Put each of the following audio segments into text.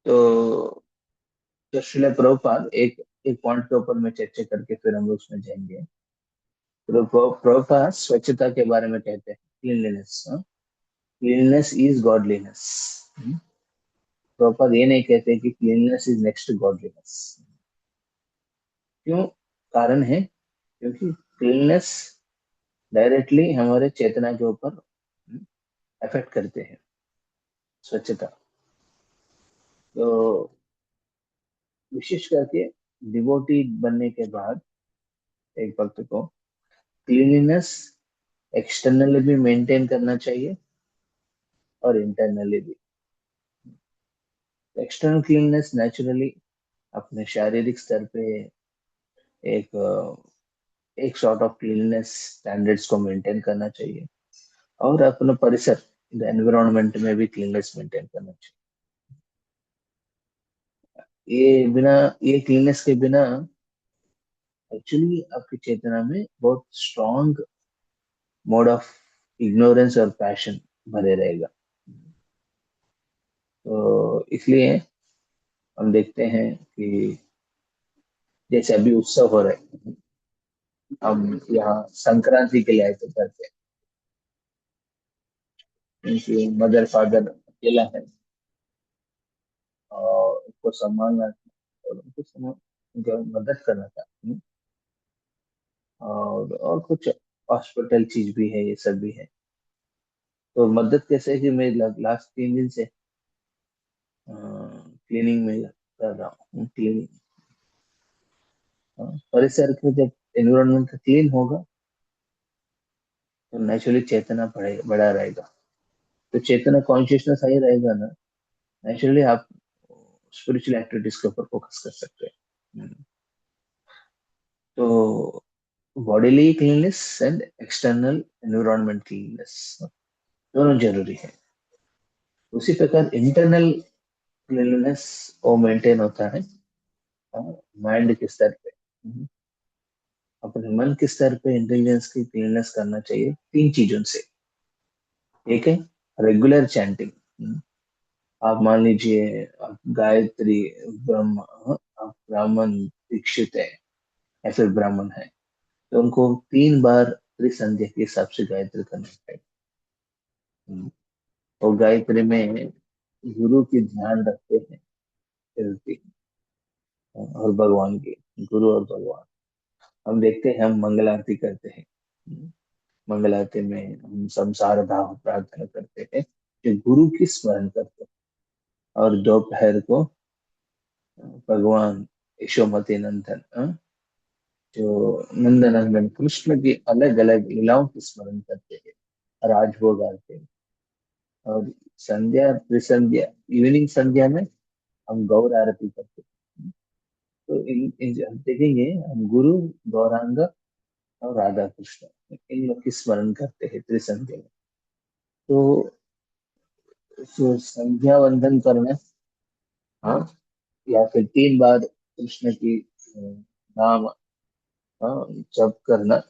तो जो श्रील प्रभुपाद एक एक पॉइंट के ऊपर में चर्चा करके फिर हम लोग उसमें जाएंगे। तो प्रभुपाद स्वच्छता के बारे में कहते हैं, cleanliness. Cleanliness is godliness. Prabhupada ये नहीं कहते कि cleanliness is next to godliness. क्यों? कारण है क्योंकि क्लीनलीनेस डायरेक्टली हमारे चेतना के ऊपर अफेक्ट करते हैं, स्वच्छता। तो विशेष करके डिवोटी बनने के बाद एक भक्त को क्लीनलीनेस एक्सटर्नली भी मेंटेन करना चाहिए और इंटरनली भी। एक्सटर्नल क्लीननेस नेचुरली अपने शारीरिक स्तर पे एक एक सॉर्ट ऑफ क्लीननेस स्टैंडर्ड्स को मेंटेन करना चाहिए, और अपना परिसर, एनवायरनमेंट में भी क्लीननेस मेंटेन करना चाहिए। ये क्लीननेस के बिना एक्चुअली आपकी चेतना में बहुत स्ट्रॉन्ग मोड ऑफ इग्नोरेंस और पैशन भरे रहेगा। तो इसलिए हम देखते हैं कि जैसे अभी उत्सव हो रहे हैं, हम यहाँ संक्रांति के लिए आए थे करते हैं, उनकी मदर फादर अकेला है और उनको संभालना था, और उनको उनकी मदद करना था। और कुछ हॉस्पिटल चीज भी है, ये सब भी है। तो मदद कैसे है कि मैं लास्ट 3 दिन से क्लीनिंग में कर रहा हूँ। क्लीनिंग, परिसर का जब एनवायरनमेंट क्लीन होगा तो नेचुरली चेतना बड़ा रहेगा। तो चेतना कॉन्शियसनेस सही रहेगा ना, नेचुरली आप स्पिरिचुअल एक्टिविटीज के ऊपर फोकस कर सकते हैं। तो bodily cleanness and external environment cleanness दोनों जरूरी है। उसी प्रकार इंटरनल क्लीनलीनेस वो मेंटेन होता है माइंड के स्तर पे। अपने मन के स्तर पे इंटेलिजेंस की क्लीननेस करना चाहिए 3 चीजों से। एक है रेगुलर चैंटिंग। आप मान लीजिए आप गायत्री ब्रह्म, आप ब्राह्मण दीक्षित है या फिर ब्राह्मण है, तो उनको 3 बार त्रिसंध्या के हिसाब से गायत्री करना चाहिए। और गायत्री में गुरु की ध्यान रखते हैं, फिर और भगवान की, गुरु और भगवान। हम देखते हैं, हम मंगल आरती करते हैं। मंगल आरती में हम संसार भाव प्रार्थना करते हैं, जो गुरु की स्मरण करते हैं। और दोपहर को भगवान यशोमती नंदन, जो नंदनंदन कृष्ण की अलग अलग लीलाओं की स्मरण करते हैं, राजभोग आरती में। और संध्या त्रिसंध्या, इवनिंग संध्या में हम गौर आरती करते हैं। तो हम देखेंगे, हम गुरु, गौरांग और राधा कृष्ण, इन लोग की स्मरण करते हैं त्रिसंध्या में। तो संध्या वंदन करना, हाँ, या फिर 3 बार कृष्ण की नाम, हाँ, जप करना,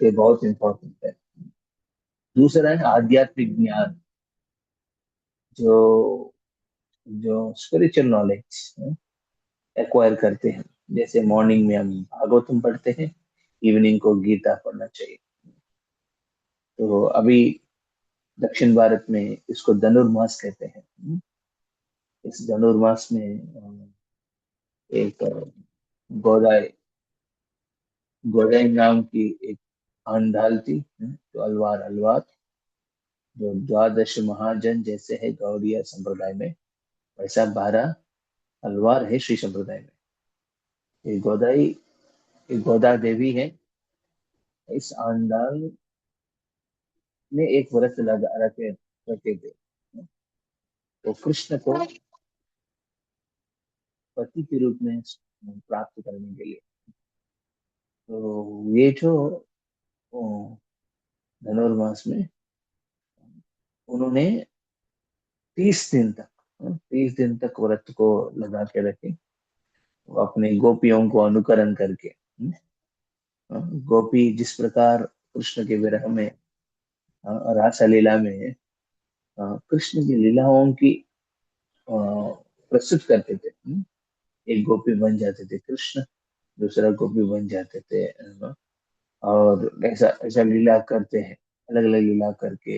ये बहुत इंपॉर्टेंट है। दूसरा है आध्यात्मिक ज्ञान, जो जो स्पिरिचुअल नॉलेज एक्वायर करते हैं। जैसे मॉर्निंग में हम भागवतम पढ़ते हैं, इवनिंग को गीता पढ़ना चाहिए। तो अभी दक्षिण भारत में इसको धनुर्मास कहते हैं। इस धनुर्मास में एक गोदाई गोदाई नाम की एक आंधाल थी, तो अलवार अलवार, जो द्वादश महाजन जैसे है गौड़िया संप्रदाय में, वैसा 12 अलवार है श्री संप्रदाय में। ये गोदाई, ये गोदा देवी है। इस आंधाल ने एक व्रत लगा रखे रखे थे, तो कृष्ण को पति के रूप में प्राप्त करने के लिए। तो ये जो ओ, धनुर्मास में उन्होंने 30 दिन तक, 30 दिन तक व्रत को लगा के रखे। वो अपने गोपियों को अनुकरण करके, गोपी जिस प्रकार कृष्ण के विरह में, रास लीला में कृष्ण की लीलाओं की प्रस्तुत करते थे। एक गोपी बन जाते थे कृष्ण, दूसरा गोपी बन जाते थे और ऐसा ऐसा लीला करते हैं, अलग अलग लीला करके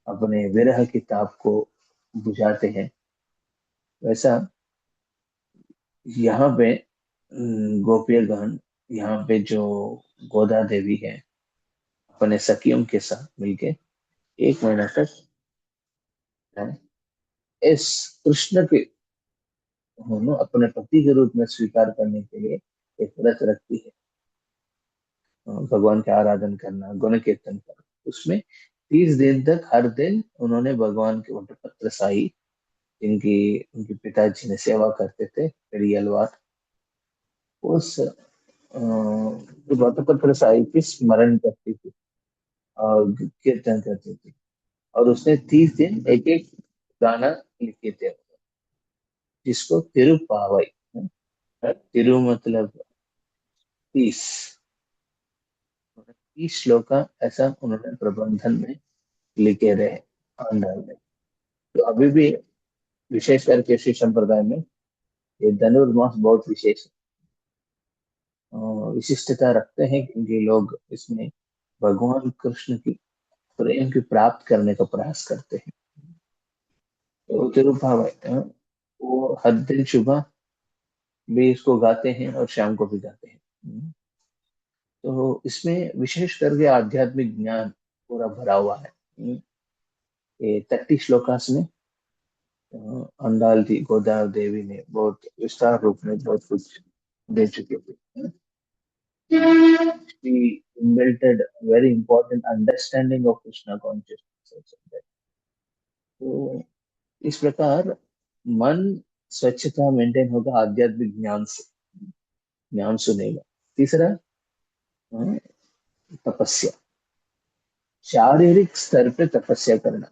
अपने विरह की ताप को बुझाते हैं। वैसा यहाँ पे गोपियगण, यहाँ पे जो गोदा देवी है, अपने सखियों के साथ मिलके 1 महीना तक है, इस कृष्ण के अपने पति के रूप में स्वीकार करने के लिए एक व्रत रखती है। भगवान का आराधन करना, गुण कीर्तन करना, उसमें 30 दिन तक हर दिन उन्होंने भगवान के वटपत्र साई, जिनकी उनके पिताजी ने सेवा करते थे पेरियलवार, उस वटपत्र साई की स्मरण करती थी और कीर्तन करती थी। और उसने 30 दिन एक एक गाना लिखे थे, जिसको तिरुपावई, तिरु मतलब 30, 30 श्लोका ऐसा उन्होंने प्रबंधन में लिखे रहे आंध्र में। तो अभी भी विशेष करके श्री संप्रदाय में ये धनुर्मास बहुत विशेष विशिष्टता रखते हैं, क्योंकि लोग इसमें भगवान कृष्ण की प्रेम की प्राप्त करने का प्रयास करते हैं। तो तिरुभाव वो हर दिन सुबह भी इसको गाते हैं और शाम को भी गाते हैं। तो इसमें विशेष करके आध्यात्मिक ज्ञान पूरा भरा हुआ है। ये 30 श्लोकास में अंडाल जी गोदावरी देवी ने बहुत विस्तार रूप में बहुत कुछ दे चुके थे। She invented very important understanding of Krishna consciousness also there. तो इस प्रकार मन स्वच्छता मेंटेन होगा आध्यात्मिक ज्ञान से, ज्ञान सुनेगा। तीसरा अ, तपस्या, शारीरिक स्तर पे तपस्या करना।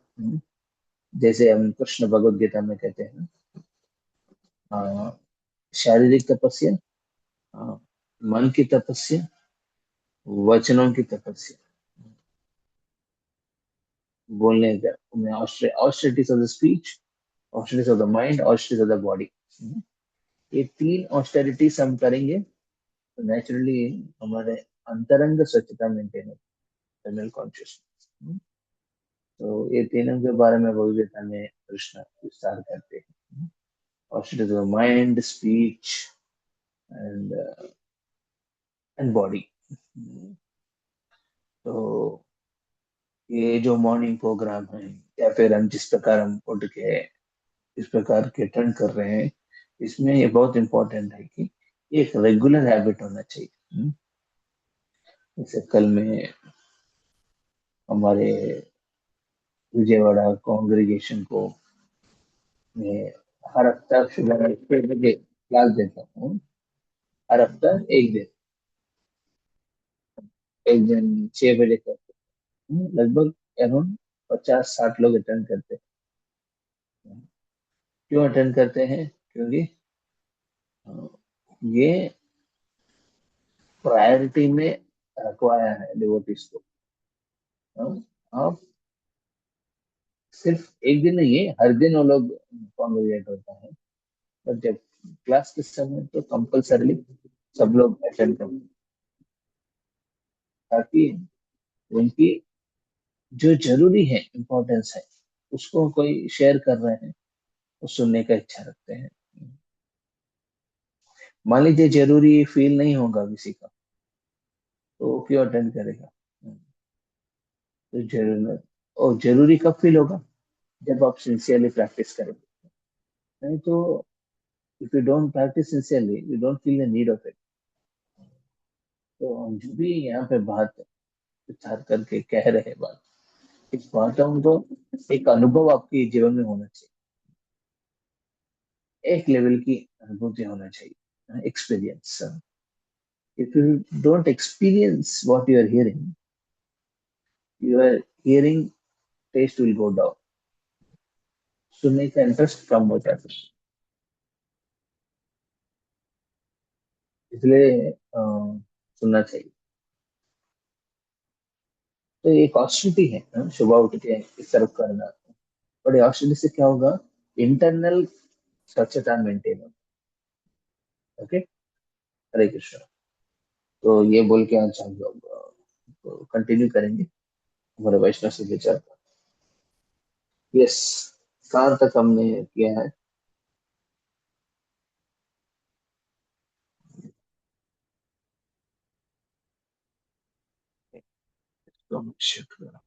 जैसे हम कृष्ण भगवद गीता में कहते हैं शारीरिक तपस्या, अ, मन की तपस्या, वचनों की तपस्या, बोलने का में austerities of the speech, austerities of the mind, austerities of the body. ये 3 ऑस्टेरिटीज हम करेंगे तो नेचुरली हमारे अंतरंग स्वच्छता मेंटेन होगी, इंटरनल कॉन्शियसनेस। तो ये तीनों के बारे में भगवदगीता में कृष्ण विस्तार करते हैं, austerities of mind, speech and and body. तो ये जो मॉर्निंग प्रोग्राम है, या फिर हम जिस प्रकार हम उठ के इस प्रकार के अटेंड कर रहे हैं, इसमें ये बहुत इंपॉर्टेंट है कि एक रेगुलर हैबिट होना चाहिए। जैसे कल में हमारे विजयवाड़ा कांग्रेगेशन को मैं हर हफ्ता सुबह 6 बजे क्लास देता हूँ। हर हफ्ता एक दिन 6 बजे करते हैं, लगभग अराउंड 50-60 लोग अटेंड करते हैं। क्यों अटेंड करते हैं? क्योंकि ये प्रायोरिटी में रखवाया है डिवोटीज को। आप सिर्फ एक दिन नहीं है, हर दिन वो लोग कॉन्ग्रेगेट होता है, पर जब क्लास के समय तो कंपल्सरली सब लोग अटेंड करते हैं, ताकि उनकी जो जरूरी है, इम्पोर्टेंस है, उसको कोई शेयर कर रहे हैं, वो सुनने का इच्छा रखते हैं। मान लीजिए जरूरी फील नहीं होगा किसी का, तो वो क्यों अटेंड करेगा? तो जरूरत और जरूरी कब फील होगा? जब आप सिंसियरली प्रैक्टिस करेंगे। नहीं तो if you don't practice sincerely, you don't feel the need of it. तो हम जो भी यहाँ पे बात विचार करके कह रहे हैं, बात इस बात का उनको एक अनुभव आपके जीवन में होना चाहिए, एक लेवल की अनुभूति होना चाहिए, experience. If you don't experience what you are hearing, your hearing test will go down, सुनने का इंटरेस्ट कम हो जाता है। इसलिए सुनना चाहिए। तो ये एक ऑस्टिलिटी है, सुबह उठ के इस तरफ करना। बट ऑस्टिलिटी से क्या होगा? इंटरनल स्वच्छता मेंटेन हो। ओके, हरे कृष्ण। तो ये बोल के आज हम लोग कंटिन्यू करेंगे हमारे वैष्णव से विचार। यस, कहाँ तक हमने किया है? तो शिफ्ट करो।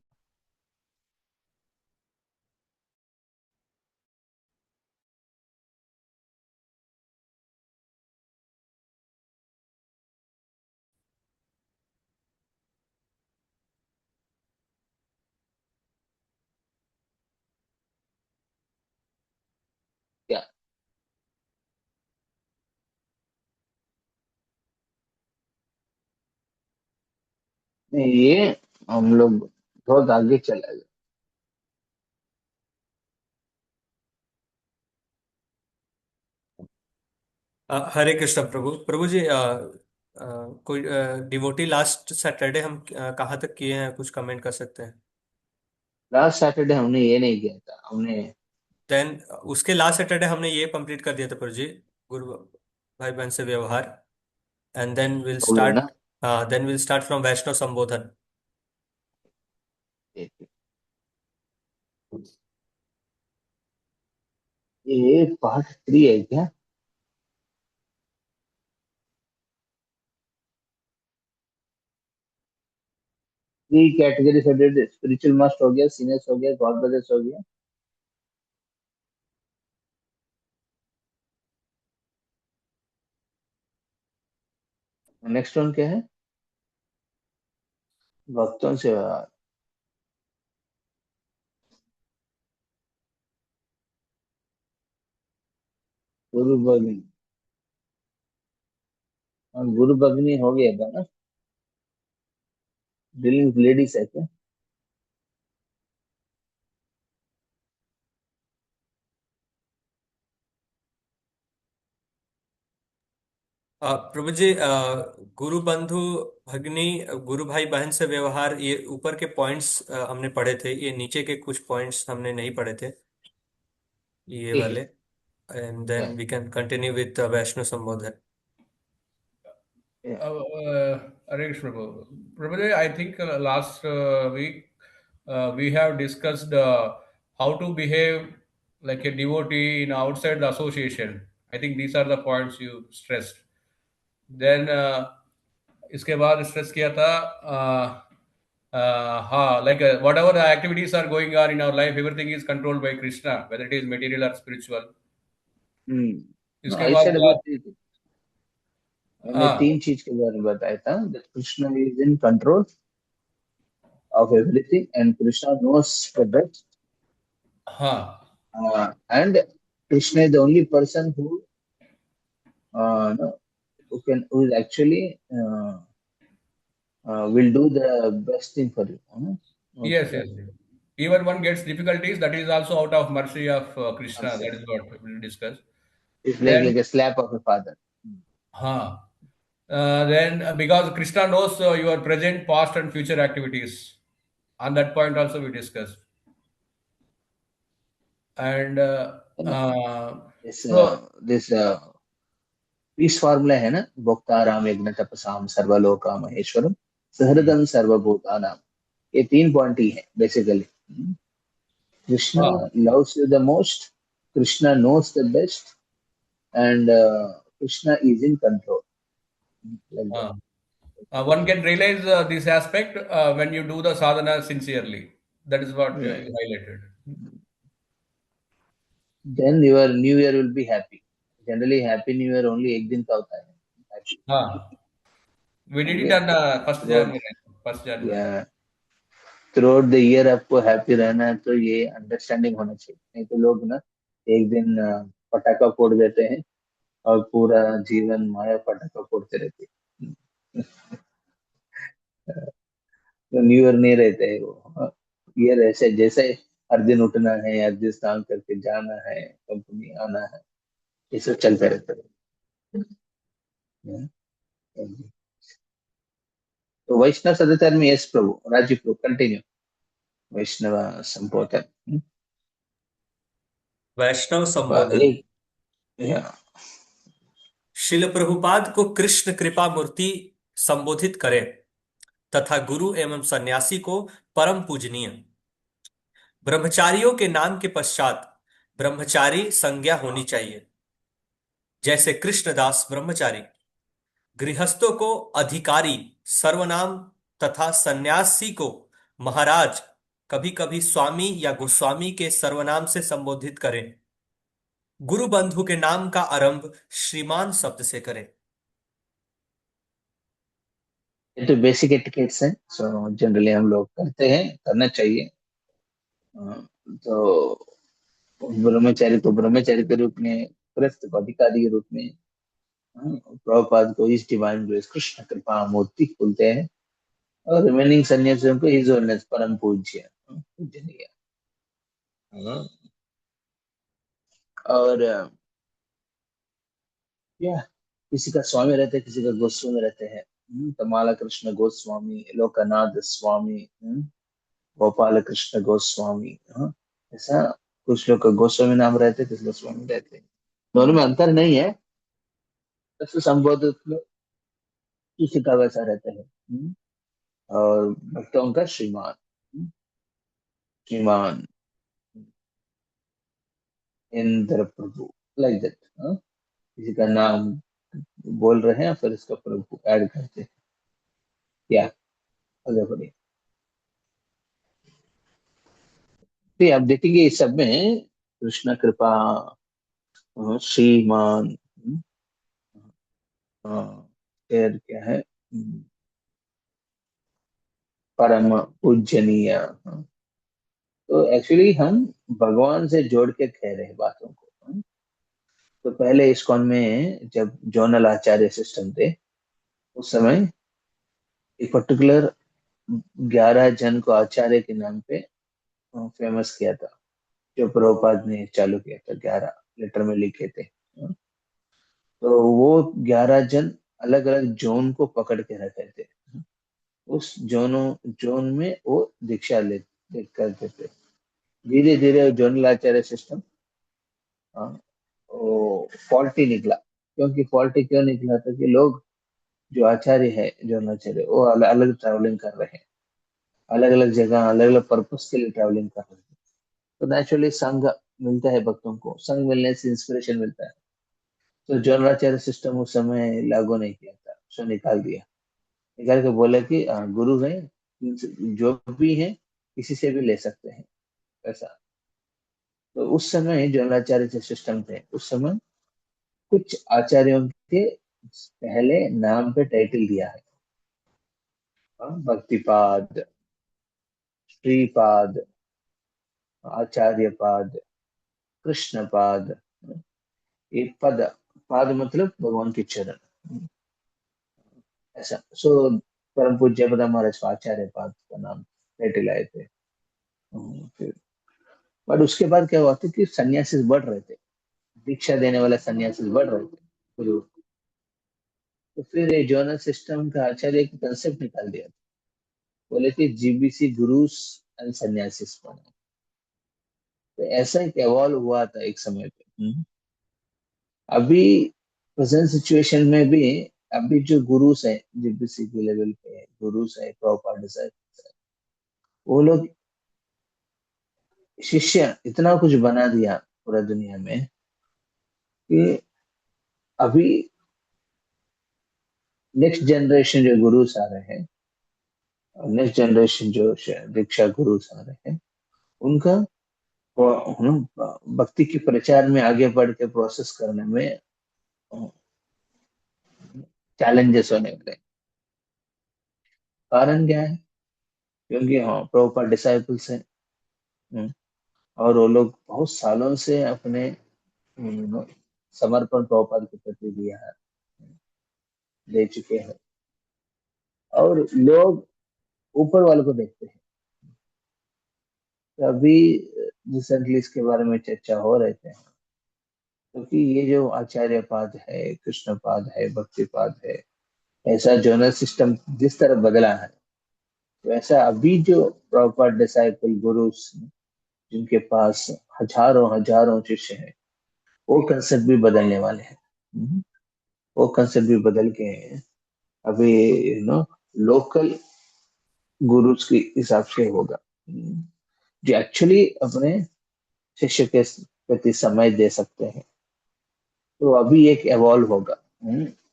क्या? नहीं, ये हम लोग बहुत आगे चला गए। हरे कृष्ण प्रभु। प्रभु जी, कोई डिवोटी लास्ट सैटरडे हम कहाँ तक किए हैं, कुछ कमेंट कर सकते हैं? लास्ट सैटरडे हमने ये नहीं किया था, हमने देन उसके लास्ट सैटरडे हमने ये कंप्लीट कर दिया था प्रभु जी, गुरु भाई बहन से व्यवहार। एंड देन विल हो गया ना। स्टार्ट। हाँ, देन विल स्टार्ट फ्रॉम वैष्णव संबोधन। ये पार्ट 3 है क्या? थ्री कैटेगरी स्पिरिचुअल मास्टर हो गया, सीनियर्स हो गया, गॉड ब्रदर्स हो गया। नेक्स्ट वन क्या है? भक्तों से व्यवहार। गुरु भगनी। हाँ, गुरु भगनी हो गया था ना। डीलिंग लेडीज है क्या? प्रभु जी, गुरु बंधु भगनी, गुरु भाई बहन से व्यवहार, ये ऊपर के पॉइंट्स हमने पढ़े थे, ये नीचे के कुछ पॉइंट्स हमने नहीं पढ़े थे, ये ठीक वाले। है। And yeah, then we can continue with Vaishnava संबोधन। Yeah, Hare Krishna Prabhu. Prabhuji, I think last week we have discussed how to behave like a devotee in outside the association. I think these are the points you stressed. Then इसके बाद stress किया था हाँ, like whatever the activities are going on in our life, everything is controlled by Krishna, whether it is material or spiritual. इसके आई बाद said about three. मैंने हाँ 3 चीज के बारे में बताया था, that Krishna is in control of everything and Krishna knows the best. हाँ And Krishna is the only person no, who is actually will do the best thing for you. Yes, Okay. yes. Yes. Even one gets difficulties, that is also out of mercy of Krishna. That Mercy. is what we will discuss. It's Then, like a slap of a father. huh. Then because Krishna knows your present, past, and future activities. On that point also we discussed. And You know, this so, this peace formula है ना, भोक्ताराम यज्ञ तपसाम सर्वलोका महेश्वरम सहृदम सर्वभूतानाम। ये 3 point ही है basically. Krishna huh, loves you the most, Krishna knows the best, and Krishna is in control. Like that. huh. One can realize this aspect when you do the sadhana sincerely. That is what Yeah. you highlighted. Then your new year will be happy. Generally, happy new year only एक दिन का होता है। Happy. Huh. We did it Okay. on 1st Throughout, January. 1st January. yeah, throughout the year आपको happy रहना है, तो ये अंडरस्टैंडिंग होना चाहिए। नहीं तो लोग ना एक दिन पटाखा फोड़ देते हैं और पूरा जीवन माया पटाखा फोड़ते रहते हैं। तो न्यू ईयर नहीं रहते है वो। ईयर ऐसे जैसे हर दिन उठना है, हर दिन काम करके जाना है, कंपनी आना है, ये सब चलते रहता है। तो वैष्णव सदाचार में, यस प्रभु, राजीव प्रभु कंटिन्यू। वैष्णव संपोधन। वैष्णव अब संबोधन। एक या शिल प्रभुपाद को कृष्ण कृपा मूर्ति संबोधित करें तथा गुरु एवं सन्यासी को परम पूजनीय। ब्रह्मचारियों के नाम के पश्चात ब्रह्मचारी संज्ञा होनी चाहिए, जैसे कृष्णदास ब्रह्मचारी। गृहस्थों को अधिकारी सर्वनाम तथा सन्यासी को महाराज, कभी कभी स्वामी या गोस्वामी के सर्वनाम से संबोधित करें। गुरु बंधु के नाम का आरंभ श्रीमान शब्द से करें। ये तो बेसिक एटिकेट्स हैं, सो जनरली हम लोग करते हैं, करना चाहिए। तो ब्रह्मचारी को ब्रह्मचारी के रूप में, गृहस्थ को अधिकारी के रूप में, प्रभुपाद को इस डिवाइन ग्रेस कृष्ण कृपा मूर्ति बोलते हैं, और रिमेनिंग सन्यासियों को हिज होनेस परम पूज्य, पूजनीय। और या किसी का स्वामी रहते हैं, किसी का गोस्वामी रहते हैं। तमाला कृष्ण गोस्वामी, लोकनाथ स्वामी, गोपाल कृष्ण गोस्वामी, ऐसा कुछ लोग का गोस्वामी नाम रहते हैं, किसी का स्वामी रहते हैं। दोनों में अंतर नहीं है, बस संबोधित में किसी का वैसा रहता है। और भक्तों का श्रीमान, श्रीमान इंद्र प्रभु, लाइक दैट। किसी का नाम बोल रहे हैं फिर इसका प्रभु ऐड करते हैं। या आगे बढ़िए। तो आप देखेंगे इस सब में कृष्ण कृपा, श्रीमान, फिर क्या है, परम पूजनीय। तो एक्चुअली हम भगवान से जोड़ के कह रहे हैं बातों को। तो पहले इस्कॉन में जब जोनल आचार्य सिस्टम थे, उस समय एक पर्टिकुलर 11 जन को आचार्य के नाम पे फेमस किया था, जो प्रभुपाद ने चालू किया था, 11 लेटर में लिखे थे। तो वो 11 जन अलग अलग जोन को पकड़ के रखे थे। उस जोन में वो दीक्षा ले करते थे। धीरे धीरे जोनल आचार्य सिस्टम वो फॉल्टी निकला। क्योंकि फॉल्टी क्यों निकला था कि लोग, जो आचार्य है, जोनल आचार्य, वो अलग अलग ट्रैवलिंग कर रहे हैं, अलग अलग जगह अलग अलग पर्पस के लिए ट्रैवलिंग कर रहे हैं। तो नेचुरली संघ मिलता है, भक्तों को संघ मिलने से इंस्पिरेशन मिलता है। तो जोनाचार्य सिस्टम उस समय लागू नहीं किया था, उसको निकाल दिया। निकाल के बोला कि गुरु है, जो भी है किसी से भी ले सकते हैं, ऐसा। तो उस समय जोनाचार्य जो सिस्टम थे, उस समय कुछ आचार्यों के पहले नाम पे टाइटल दिया है। भक्तिपाद, श्रीपाद, आचार्यपाद, कृष्णपाद। ये पद, पाद मतलब भगवान के चरण, ऐसा। सो परम पूज्य पद महाराज को आचार्य पाद का नाम टाइटल आए थे। फिर बट उसके बाद क्या हुआ था कि सन्यासी बढ़ रहे थे, दीक्षा देने वाले सन्यासी बढ़ रहे थे गुरु। तो फिर ये जोनल सिस्टम का आचार्य एक कंसेप्ट निकाल दिया था, बोले कि जीबीसी गुरुस एंड सन्यासीस बना। तो ऐसा एक एवॉल्व हुआ था एक समय पे। अभी प्रेजेंट सिचुएशन में भी, अभी जो गुरुस है, जीबीसी के लेवल पे गुरुस है, प्रॉपर डिसाइड, वो लोग शिष्य इतना कुछ बना दिया पूरा दुनिया में कि अभी नेक्स्ट जनरेशन जो गुरुस आ रहे हैं, नेक्स्ट जनरेशन जो दीक्षा गुरुस आ रहे हैं, उनका भक्ति के प्रचार में आगे बढ़ के प्रोसेस करने में चैलेंजेस होने वाले हैं। कारण क्या है? क्योंकि हाँ, प्रॉपर डिसाइपल्स हैं, और वो लोग बहुत सालों से अपने समर्पण प्रभुपाद के प्रति दिया है, दे चुके हैं। और लोग ऊपर वाले को देखते हैं। तो अभी रिसेंटली इसके बारे में चर्चा हो रहे थे, क्योंकि ये जो आचार्य पाद है, कृष्ण पाद है, भक्ति पाद है, ऐसा जोनल सिस्टम जिस तरह बदला है, तो ऐसा अभी जो प्रॉपर डिसाइपल गुरु, जिनके पास हजारों हजारों शिष्य हैं, वो कंसेप्ट भी बदलने वाले हैं। वो कंसेप्ट भी बदल के अभी लोकल गुरुज के हिसाब से होगा, जो एक्चुअली अपने शिष्य के प्रति समय दे सकते हैं। तो अभी एक एवॉल्व होगा,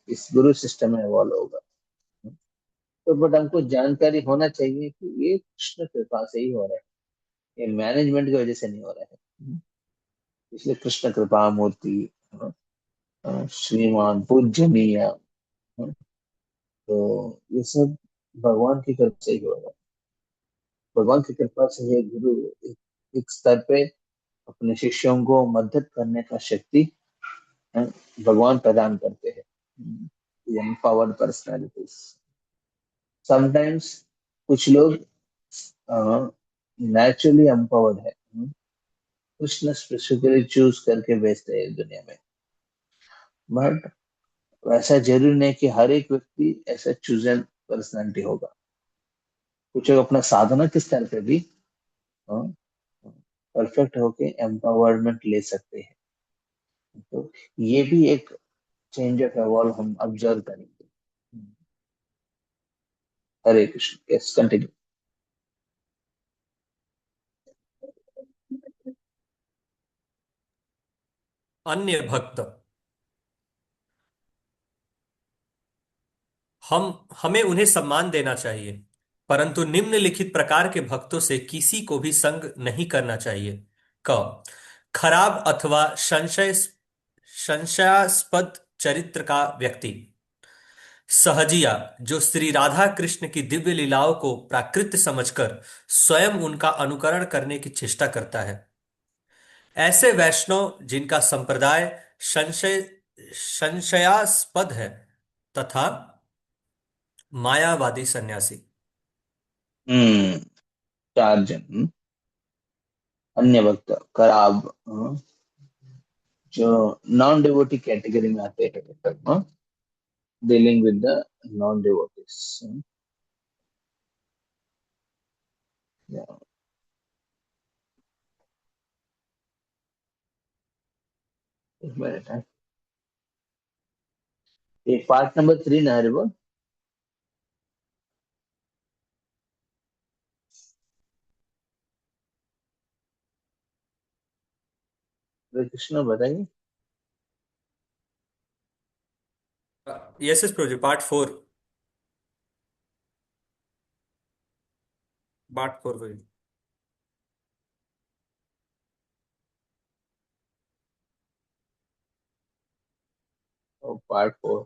इस गुरु सिस्टम में एवॉल्व होगा। तो बट हमको जानकारी होना चाहिए कि ये कृष्ण कृपा से ही हो रहा है, ये मैनेजमेंट की वजह से नहीं हो रहा है। इसलिए कृष्ण कृपा मूर्ति, श्रीमान पूजनीय, तो ये सब भगवान की कृपा से ही हो रहा है। भगवान की कृपा से ये गुरु एक स्तर पे अपने शिष्यों को मदद करने का शक्ति अ, भगवान प्रदान करते हैं। Empowered personalities. समटाइम्स कुछ लोग नेचुरली एम्पावर्ड है, कृष्ण स्पेसिफिकली चूज करके भेजते हैं दुनिया में। बट वैसा जरूरी नहीं कि हर एक व्यक्ति ऐसा चूजन पर्सनालिटी होगा। कुछ लोग अपना साधना के स्तर पे भी परफेक्ट होके एम्पावरमेंट ले सकते हैं। तो ये भी एक चेंज ऑफ एवॉल्व हम ऑब्जर्व करेंगे। हरे कृष्ण, यस कंटिन्यू। अन्य भक्त, हमें उन्हें सम्मान देना चाहिए, परंतु निम्नलिखित प्रकार के भक्तों से किसी को भी संग नहीं करना चाहिए। क खराब अथवा संशयास्पद चरित्र का व्यक्ति। सहजिया, जो श्री राधा कृष्ण की दिव्य लीलाओं को प्राकृत समझकर स्वयं उनका अनुकरण करने की चेष्टा करता है। ऐसे वैष्णव जिनका संप्रदाय संशयास्पद है, तथा मायावादी सन्यासी। हम्म चार जन, अन्य भक्त खराब, जो नॉन डिवोटी कैटेगरी में आते हैं, dealing with the non devotees. एक मिनट है, ये पार्ट नंबर 3 ना हरे बोल। हरे कृष्ण बताइए। यस यस प्रभु, पार्ट 4। पार्ट 4 प्रभु। पार्ट 4।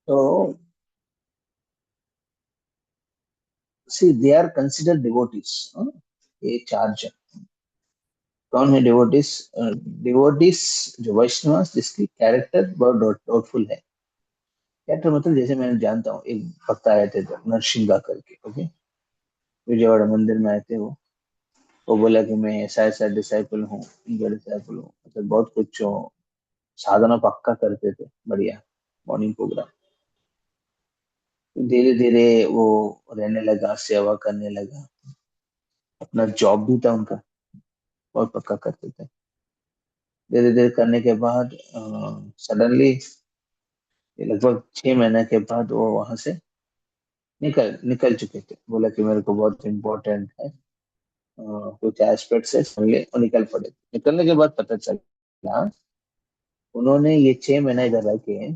तो सी दे आर कंसिडर्ड डिवोटीज। ये चार जन कौन है डिवोटीज? डिवोटीज जो वैष्णव जिसकी कैरेक्टर बहुत डाउटफुल है। कैरेक्टर मतलब जैसे मैं जानता हूँ, एक भक्त आए थे तो नरसिंगा करके, ओके, विजयवाड़ा मंदिर में आए थे वो बोला कि मैं ऐसा ऐसा डिसाइपल हूँ, इनका डिसाइपल हूँ, मतलब बहुत कुछ जो साधना पक्का करते थे, बढ़िया मॉर्निंग प्रोग्राम। धीरे धीरे वो रहने लगा, सेवा करने लगा, अपना जॉब भी था उनका, बहुत पक्का करते थे। धीरे धीरे करने के बाद सडनली लगभग 6 महीने के बाद वो वहां से निकल निकल चुके थे। बोला कि मेरे को बहुत इम्पोर्टेंट है, कुछ एस्पेक्ट से समझे, और निकल पड़े। निकलने के बाद पता चला उन्होंने ये 6 महीने इधर रह के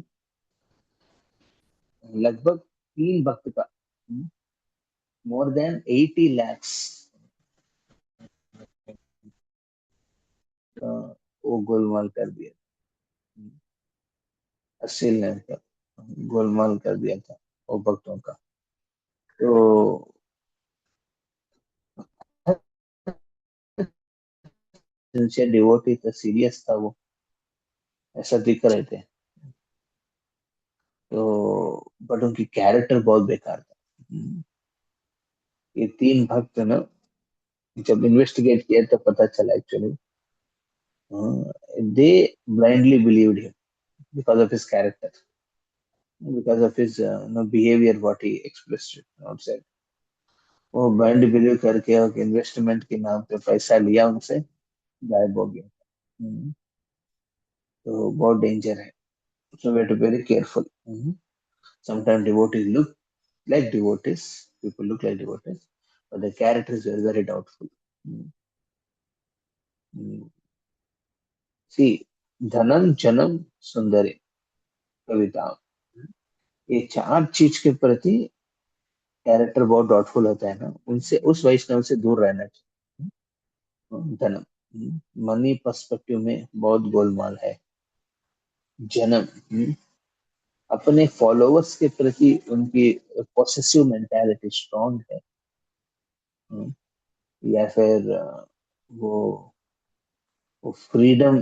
लगभग 3 भक्त का मोर देन 80 lakhs वो गोलमाल कर दिया। 80 लाख का गोलमाल कर दिया था वो भक्तों का। तो सिंसियर डिवोटी था, सीरियस था वो, ऐसा दिख रहे थे। तो बट उनकी कैरेक्टर बहुत बेकार था। ये 3 भक्त ना, जब इन्वेस्टिगेट किया तो पता चला actually they blindly believed him because of his character, because of his behavior, what he expressed outside. वो ब्लाइंड बिलीव करके और इन्वेस्टमेंट के नाम पे पैसा लिया उनसे, गायब हो गया। तो बहुत डेंजर है, so we have to be very careful. Sometimes devotees look like devotees, people look like devotees, but the character is very, very doubtful. Mm. Mm. See, धनम जन्म सुंदरी कविता, ये 4 चीज के प्रति कैरेक्टर बहुत डाउटफुल होता है ना, उनसे, उस वैष्णव से दूर रहना चाहिए। धनम, मनी पर्सपेक्टिव में बहुत गोलमाल है। जन्म, अपने फॉलोअर्स के प्रति उनकी पॉसेसिव मेंटालिटी स्ट्रांग है। या फिर वो वो फ्रीडम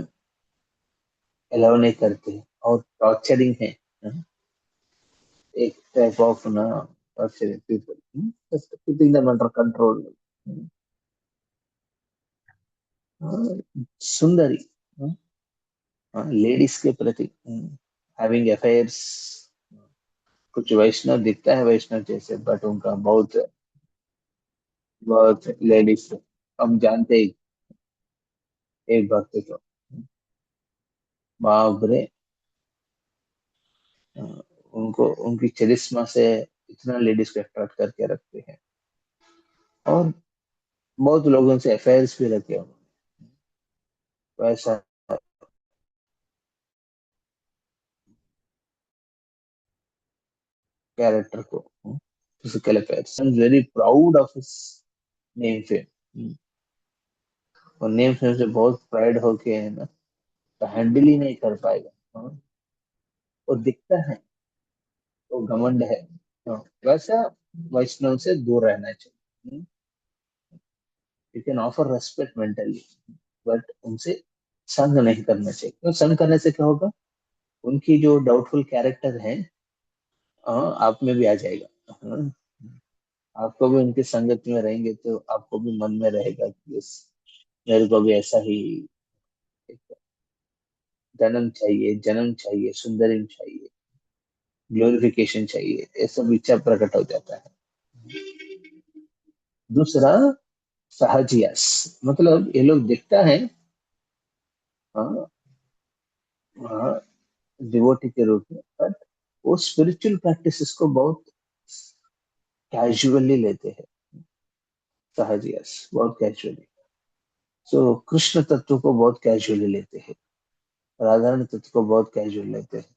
अलाउ नहीं करते और टॉर्चरिंग है। एक टाइप ऑफ ना torturing people, keeping them under control. सुंदरी, लेडीज के प्रति हैविंग अफेयर्स। कुछ वैष्णव दिखता है वैष्णव जैसे, बट उनका बहुत बहुत लेडीज, हम जानते ही एक भक्त को, बाप रे, उनको उनकी चरिश्मा से इतना लेडीज को अट्रैक्ट करके रखते हैं, और बहुत लोगों से अफेयर्स भी रखे उन्होंने। वैसा कैरेक्टर को, physical affairs, I am very proud of his name fame. और नेम फेम से बहुत प्राइड होके है ना, तो हैंडल ही नहीं कर पाएगा। वो दिखता है, वो घमंड है। वैसा वैष्णव से दूर रहना चाहिए। You can offer respect mentally, but उनसे संग नहीं करना चाहिए। क्यों? संग करने से क्या होगा, उनकी जो डाउटफुल कैरेक्टर है आप में भी आ जाएगा। आपको भी उनकी संगत में रहेंगे तो आपको भी मन में रहेगा कि मेरे को भी ऐसा ही एक जन्म चाहिए, सुंदरी चाहिए, ग्लोरिफिकेशन चाहिए, ये सब इच्छा प्रकट हो जाता है। दूसरा, सहजियस, मतलब ये लोग दिखता है हाँ, हाँ, डिवोटी के रूप में, बट वो स्पिरिचुअल प्रैक्टिसेस को बहुत कैजुअली लेते हैं। सहजियस, बहुत कैजुअली। सो कृष्ण तत्व को बहुत कैजुअली लेते हैं, राधारण तत्व को बहुत कैजुअल लेते हैं।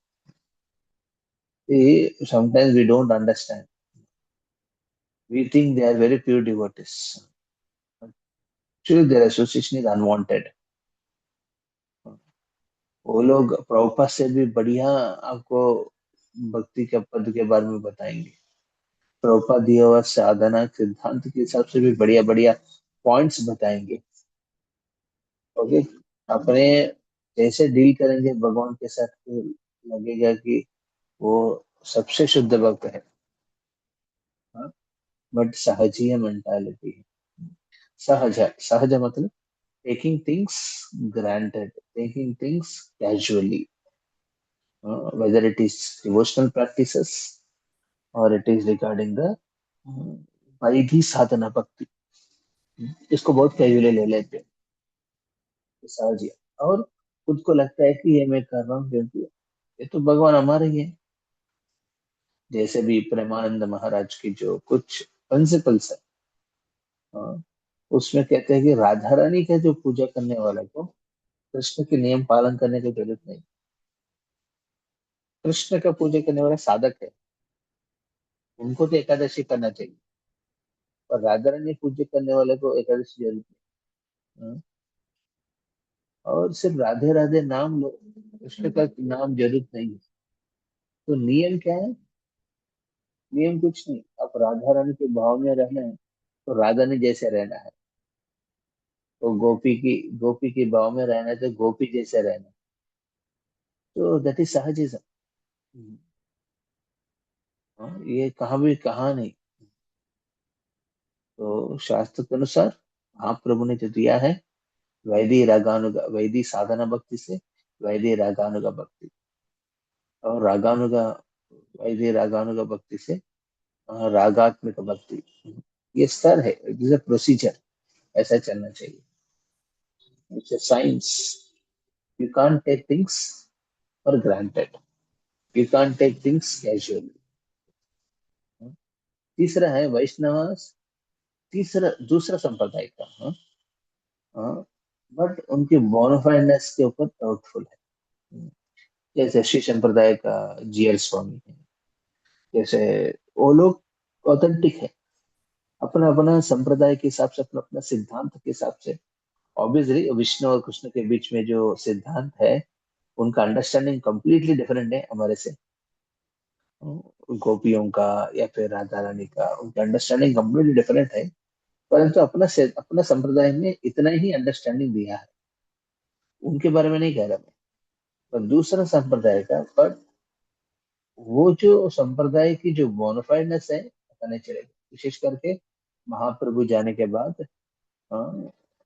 Sometimes we don't understand. We think they are very pure devotees. Actually, their association is unwanted. वो लोग प्रभुपाद से भी बढ़िया आपको भक्ति के पद के बारे में बताएंगे। प्रभुपाद दिया हुआ साधना सिद्धांत के हिसाब से भी बढ़िया बढ़िया पॉइंट्स बताएंगे। ओके, अपने जैसे डील करेंगे भगवान के साथ, तो लगेगा कि वो सबसे शुद्ध भक्त है। बट सहजीय मेंटालिटी है। सहज, सहज मतलब taking things granted, taking things casually, whether it is devotional practices or it is regarding the vaidhi साधना भक्ति, इसको बहुत कैजुअली ले लेते हैं, सहज ही। और खुद को लगता है कि ये मैं कर रहा हूँ क्योंकि ये तो भगवान हमारे ही है। जैसे भी प्रेमानंद महाराज की जो कुछ प्रिंसिपल्स है, उसमें कहते हैं कि राधा रानी का जो पूजा करने वाला को कृष्ण के नियम पालन करने की जरूरत नहीं। कृष्ण का पूजा करने वाला साधक है, उनको तो एकादशी करना चाहिए, और राधा रानी पूजा करने वाले को एकादशी जरूरत नहीं। और सिर्फ राधे राधे नाम लो, कृष्ण का नाम जरूरत नहीं है। तो नियम क्या है? नियम कुछ नहीं, आप राधा रानी के भाव में रहना है तो राधा ने जैसे रहना है। तो गोपी की भाव में रहना है तो गोपी जैसे रहना है। तो दैट इज सहजिज्म। ये कहाँ भी कहा नहीं। तो शास्त्र के अनुसार महाप्रभु ने जो दिया है, वैदी साधना भक्ति से वैदी रागानुगा भक्ति, और वैदी रागानुगा भक्ति से रागात्मक भक्ति। ये स्तर है, इट इज अ प्रोसीजर, ऐसा चलना चाहिए। It's a science, you can't take things for granted, you can't take things casually. तीसरा है वैष्णव, तीसरा दूसरा संप्रदाय का, बट उनकी बोनाफाइडनेस के ऊपर डाउटफुल है। जैसे श्री संप्रदाय का जीएल स्वामी है, जैसे वो लोग ऑथेंटिक है, अपना अपना संप्रदाय के हिसाब से, अपना अपना सिद्धांत के हिसाब से। ऑब्वियसली विष्णु और कृष्ण के बीच में जो सिद्धांत है, उनका अंडरस्टैंडिंग कंप्लीटली डिफरेंट है हमारे से। गोपियों का या फिर राधा रानी का, उनका अंडरस्टैंडिंग कंप्लीटली डिफरेंट है। परंतु अपना संप्रदाय में इतना ही अंडरस्टैंडिंग दिया है, उनके बारे में नहीं कह रहा मैं। पर दूसरा संप्रदाय का, पर वो जो संप्रदाय की जो बोनाफाइडनेस है, पता नहीं चलेगा। विशेष करके महाप्रभु जाने के बाद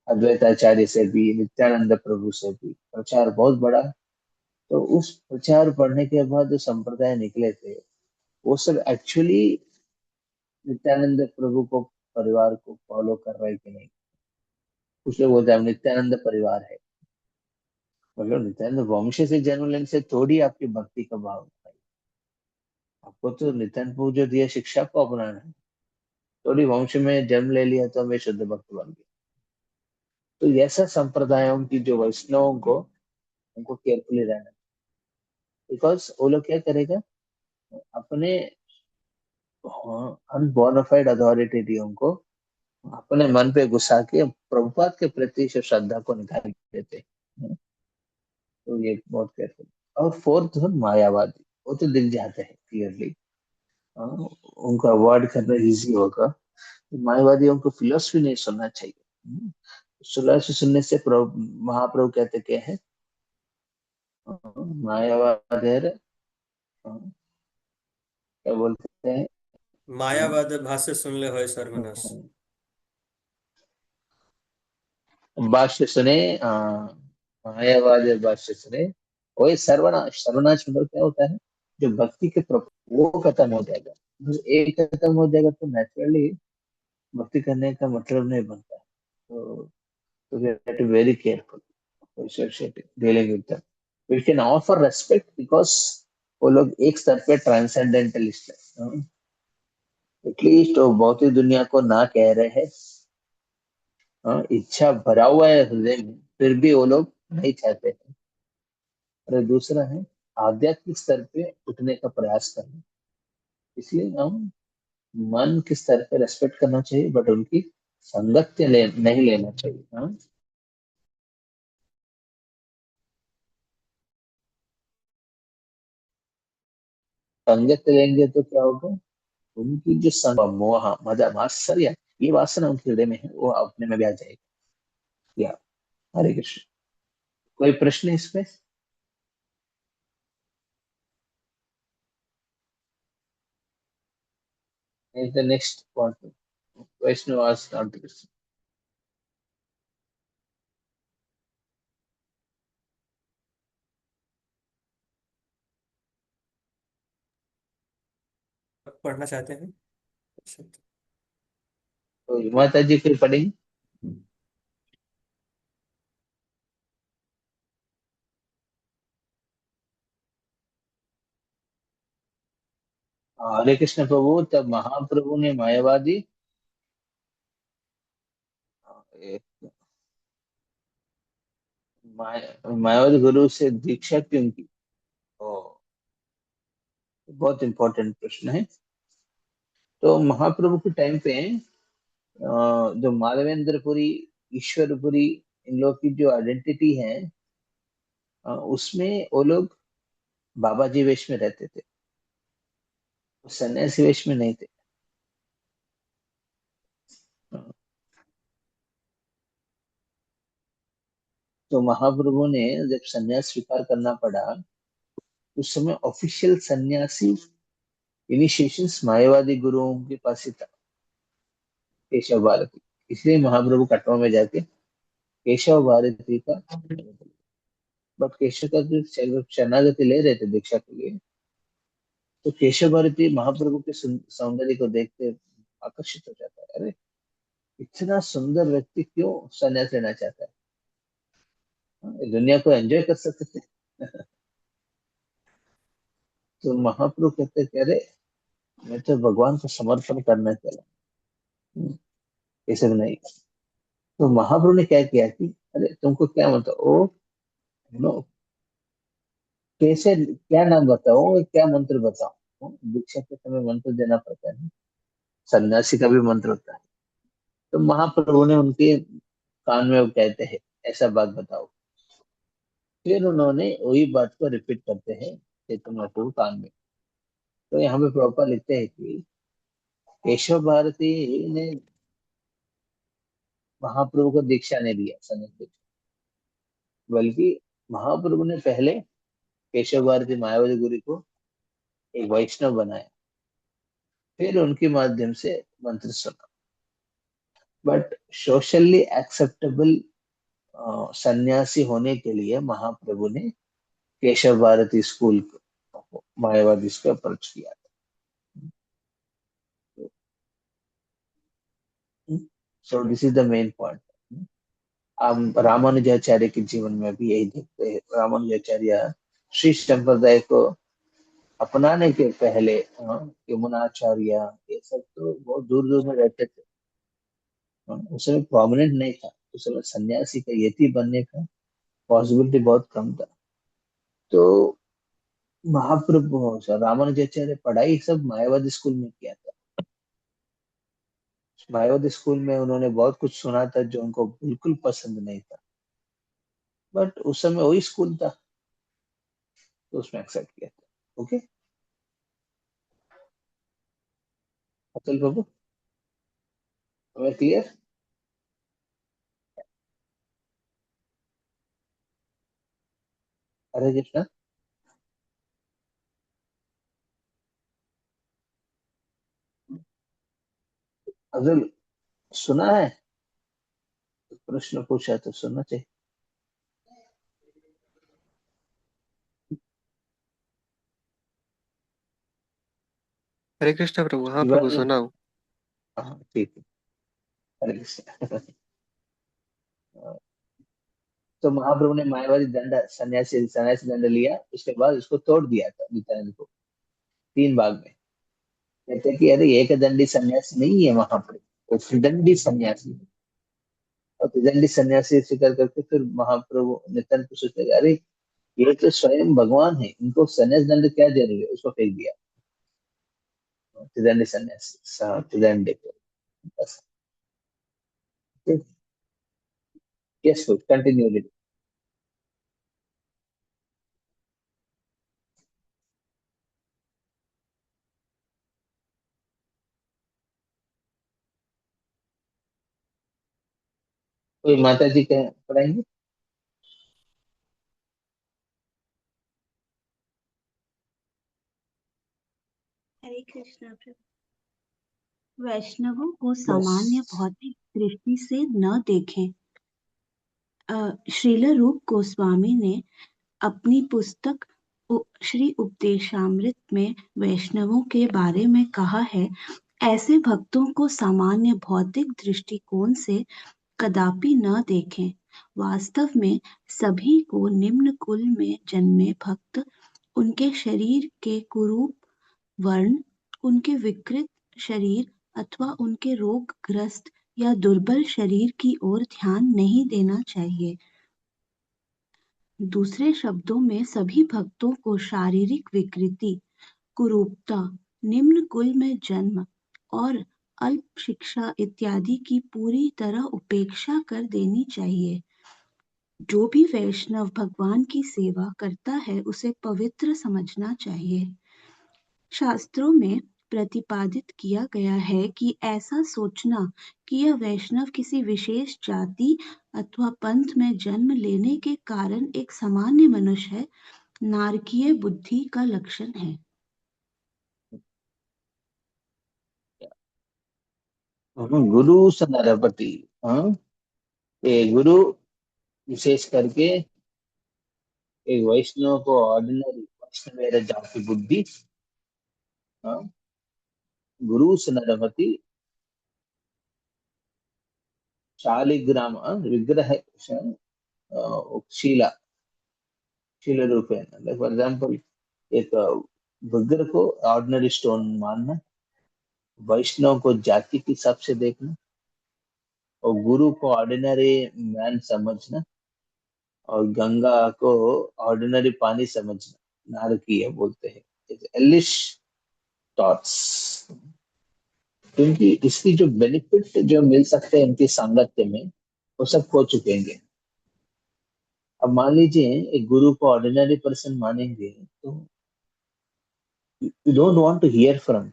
अद्वैताचार्य से भी, नित्यानंद प्रभु से भी प्रचार बहुत बड़ा। तो उस प्रचार पढ़ने के बाद जो संप्रदाय निकले थे, वो सब एक्चुअली नित्यानंद प्रभु को, परिवार को फॉलो कर रहे कि नहीं। कुछ लोग बोलते हैं हम नित्यानंद परिवार है, मतलब नित्यानंद वंश से जन्म लेने से थोड़ी आपकी भक्ति का भाव है। आपको तो नित्यानंद प्रभु जो दिया शिक्षा को अपनाना है। थोड़ी वंश में जन्म ले लिया तो हमें शुद्ध भक्त बन गया। तो ऐसा संप्रदायों की जो वैष्णवों को, उनको केयरफुली रहना, बिकॉज वो लोग क्या करेगा, अपने अनबोनाफाइड अथॉरिटेरियों को अपने मन पे घुसा के प्रभुपाद के प्रति से श्रद्धा को निकाल देते हैं। तो ये बहुत केयरफुल। और फोर्थ है मायावादी, वो तो दिख जाते हैं क्लियरली, उनका अवॉइड करना इजी होगा। मायावादियों को फिलोसफी नहीं सुनना चाहिए। फिलोसफी सुनने से महाप्रभु कहते क्या है, मायावाद है, क्या बोलते हैं, मायावाद भाष्य सुन ले होय सर्वनाश। भाष्य सुने, मायावाद भाष्य सुने, वही सर्वनाश। सर्वनाश मतलब क्या होता है, जो भक्ति के वो खत्म हो जाएगा। एक खत्म हो जाएगा तो नेचुरली भक्ति करने का मतलब नहीं बनता। तो we have to be very careful dealing with them. We can offer respect because वो लोग एक स्तर पे ट्रांसेंडेंटलिस्ट है। एटलीस्ट वो भौतिक दुनिया को ना कह रहे हैं, इच्छा भरा हुआ है हृदय में, फिर भी वो लोग नहीं चाहते हैं। और दूसरा है आध्यात्मिक स्तर पे उठने का प्रयास करना। इसलिए हम मन के स्तर पे रेस्पेक्ट करना चाहिए, बट उनकी संगत नहीं लेना चाहिए। संगत लेंगे तो क्या होगा, उनकी जो मोह मद मात्सर्य, ये वासना उनके हृदय में है, वो अपने में भी आ जाएगी। या हरे कृष्ण। कोई प्रश्न इसमें? Is the next point, Vaishnava as not Krishna. पढ़ना चाहते हैं? तो माता जी फिर पढ़ेंगे। हरे कृष्ण प्रभु, तब महाप्रभु ने मायावादी, एक मायावादी गुरु से दीक्षा क्यों की? ओ, बहुत इंपॉर्टेंट प्रश्न है। तो महाप्रभु के टाइम पे जो माधवेंद्रपुरी, ईश्वरपुरी, इन लोग की जो आइडेंटिटी है, उसमें वो लोग बाबा जी वेश में रहते थे, वो सन्यासी वेश में नहीं थे। तो महाप्रभु ने जब सन्यास स्वीकार करना पड़ा, उस समय ऑफिशियल सन्यासी इनिशिएशन मायावादी गुरुओं के पास ही था, केशव भारती। इसलिए महाप्रभु कटवा में जाके केशव भारती का, बट केशव का जो शरणागति ले रहे थे दीक्षा के लिए, तो केशव भारती महाप्रभु के सौंदर्य को देखते आकर्षित हो जाता है। अरे इतना सुंदर व्यक्ति क्यों संन्यास लेना चाहता है? ये दुनिया को एंजॉय कर सकते थे। तो महाप्रभु कहते कि अरे मैं तो भगवान को समर्पण करना चला, ये सब नहीं। तो महाप्रभु ने क्या किया कि अरे तुमको क्या मतलब ओ नो, कैसे क्या नाम बताओ, क्या मंत्र बताओ? दीक्षा के समय मंत्र देना पड़ता है, सन्यासी का भी मंत्र होता है। तो महाप्रभु ने उनके कान में वो कहते हैं ऐसा बात बताओ। फिर उन्होंने वही बात को रिपीट करते हैं चैतन्य महाप्रभु कान में। तो यहाँ पे प्रभुपाद लिखते हैं कि केशव भारती ने महाप्रभु को दीक्षा नहीं दिया सन्यास दीक्षा, बल्कि महाप्रभु ने पहले केशव भारती मायावती गुरु को एक वैष्णव बनाया, फिर उनके माध्यम से मंत्र सुना। बट सोशली एक्सेप्टेबल सन्यासी होने के लिए महाप्रभु ने केशव भारती स्कूल को, मायावादी को अप्रोच किया था। So this is the main point. हम रामानुजाचार्य के जीवन में भी यही देखते हैं। रामानुजाचार्य श्री संप्रदाय को अपनाने के पहले यमुनाचार्य ये सब तो बहुत दूर दूर में रहते थे। उस समय प्रोमिनेंट नहीं था, उस समय सन्यासी का यति बनने का पॉसिबिलिटी बहुत कम था। तो महाप्रभु रामानुजाचार्य पढ़ाई सब मायावादी स्कूल में किया था। मायावादी स्कूल में उन्होंने बहुत कुछ सुना था जो उनको बिल्कुल पसंद नहीं था, बट उस समय वही स्कूल था तो उसमें एक्सेप्ट किया था। ओके अतुल बाबू, हमें क्लियर? हरे कृष्णा। अतुल सुना है? प्रश्न पूछा तो सुनना चाहिए। हरे कृष्ण प्रभु। हाँ प्रभु, शिवाजी, सुनाओ। हाँ ठीक है। हरे कृष्णा। तो महाप्रभु ने मायावादी दंड सन्यासी सन्यासी दंड लिया, उसके बाद उसको तोड़ दिया था नित्यानंद को तीन भाग में। कहते हैं कि अरे एक दंडी सन्यासी नहीं है महाप्रभु, वो त्रिदंडी सन्यासी है। और त्रिदंडी सन्यासी स्वीकार करके फिर महाप्रभु नित्यानंद को सोचते हैं, अरे ये तो स्वयं भगवान है, इनको सन्यास दंड क्या जरूरी है, उसको फेंक दिया त्रिदंडी सन्यासी त्रिदंडी को। Yes continue. कोई माता जी कह पढ़ाएंगे? हरे कृष्णा प्रभु। वैष्णवों को बस सामान्य भौतिक दृष्टि से न देखें। श्रील रूप गोस्वामी ने अपनी पुस्तक श्री उपदेशामृत में वैष्णवों के बारे में कहा है, ऐसे भक्तों को सामान्य भौतिक दृष्टिकोण से कदापि न देखें। वास्तव में सभी को निम्न कुल में जन्मे भक्त उनके शरीर के कुरूप वर्ण, उनके विकृत शरीर अथवा उनके रोगग्रस्त या दुर्बल शरीर की ओर ध्यान नहीं देना चाहिए। दूसरे शब्दों में सभी भक्तों को शारीरिक विकृति, कुरूपता, निम्न कुल में जन्म और अल्प शिक्षा इत्यादि की पूरी तरह उपेक्षा कर देनी चाहिए। जो भी वैष्णव भगवान की सेवा करता है उसे पवित्र समझना चाहिए। शास्त्रों में प्रतिपादित किया गया है कि ऐसा सोचना कि यह वैष्णव किसी विशेष जाति अथवा पंथ में जन्म लेने के कारण एक सामान्य मनुष्य है, नारकीय बुद्धि का लक्षण है। गुरु सनरपति। हाँ, ये गुरु विशेष करके एक वैष्णव को ऑर्डिनरी वैष्णव जाति बुद्धि। हाँ, गुरु सनरपति शालिग्राम विग्रह शीला शील रूपेण। फॉर एग्जाम्पल, एक विग्रह को ऑर्डिनरी स्टोन मानना, वैष्णव को जाति के हिसाब से देखना, और गुरु को ऑर्डिनरी मैन समझना, और गंगा को ऑर्डिनरी पानी समझना नारकीय बोलते हैं, एलिश थॉट्स। क्योंकि इसकी जो बेनिफिट जो मिल सकते हैं इनकी सांगत्य में, वो सब खो चुकेंगे। अब मान लीजिए एक गुरु को ऑर्डिनरी पर्सन मानेंगे तो you don't want to hear from,